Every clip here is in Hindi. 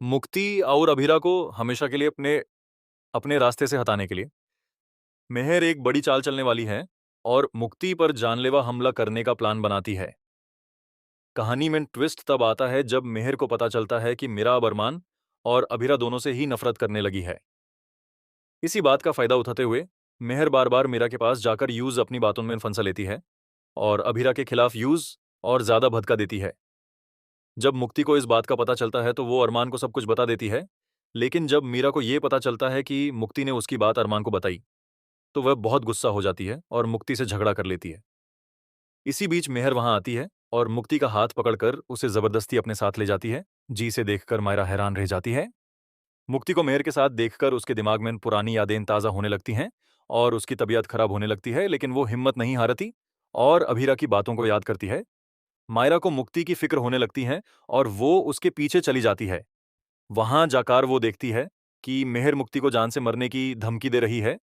मुक्ति और अभीरा को हमेशा के लिए अपने अपने रास्ते से हटाने के लिए मेहर एक बड़ी चाल चलने वाली है और मुक्ति पर जानलेवा हमला करने का प्लान बनाती है। कहानी में ट्विस्ट तब आता है जब मेहर को पता चलता है कि मीरा अब अरमान और अभीरा दोनों से ही नफरत करने लगी है। इसी बात का फायदा उठाते हुए मेहर बार बार मीरा के पास जाकर यूज अपनी बातों में फंसा लेती है और अभीरा के खिलाफ यूज और ज्यादा भड़का देती है। जब मुक्ति को इस बात का पता चलता है तो वो अरमान को सब कुछ बता देती है, लेकिन जब मीरा को ये पता चलता है कि मुक्ति ने उसकी बात अरमान को बताई तो वह बहुत गुस्सा हो जाती है और मुक्ति से झगड़ा कर लेती है। इसी बीच मेहर वहां आती है और मुक्ति का हाथ पकड़कर उसे जबरदस्ती अपने साथ ले जाती है। जी से देखकर मायरा हैरान रह जाती है। मुक्ति को मेहर के साथ देखकर उसके दिमाग में पुरानी यादें ताजा होने लगती हैं और उसकी तबीयत खराब होने लगती है, लेकिन वो हिम्मत नहीं हारती और अभीरा की बातों को याद करती है। मायरा को मुक्ति की फिक्र होने लगती है और वो उसके पीछे चली जाती है। वहां जाकर वो देखती है कि मेहर मुक्ति को जान से मरने की धमकी दे रही है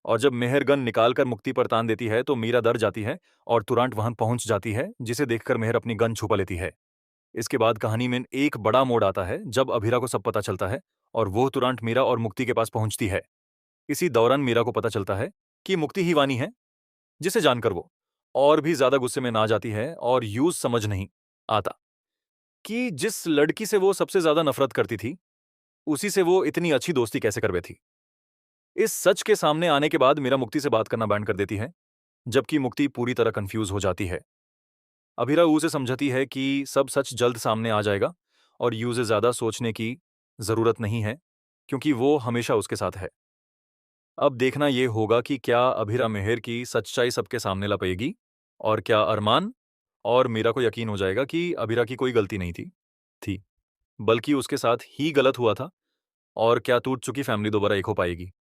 और जब मेहर गन निकालकर मुक्ति पर तान देती है तो मीरा डर जाती है और तुरंत वहां पहुंच जाती है, जिसे देखकर मेहर अपनी गन छुपा लेती है। इसके बाद कहानी में एक बड़ा मोड़ आता है जब अभीरा को सब पता चलता है और वो तुरंत मीरा और मुक्ति के पास पहुंचती है। इसी दौरान मीरा को पता चलता है कि मुक्ति ही वानी है, जिसे जानकर वो और भी ज्यादा गुस्से में ना जाती है और यूज समझ नहीं आता कि जिस लड़की से वो सबसे ज्यादा नफरत करती थी उसी से वो इतनी अच्छी दोस्ती कैसे कर बैठी। इस सच के सामने आने के बाद मीरा मुक्ति से बात करना बैंड कर देती है, जबकि मुक्ति पूरी तरह कंफ्यूज हो जाती है। अभीरा उसे समझाती है कि सब सच जल्द सामने आ जाएगा और यू से ज्यादा सोचने की जरूरत नहीं है, क्योंकि वो हमेशा उसके साथ है। अब देखना यह होगा कि क्या अभीरा मेहर की सच्चाई सबके सामने ला पाएगी और क्या अरमान और मीरा को यकीन हो जाएगा कि अभीरा की कोई गलती नहीं थी, बल्कि उसके साथ ही गलत हुआ था। और क्या टूट चुकी फैमिली दोबारा एक हो पाएगी।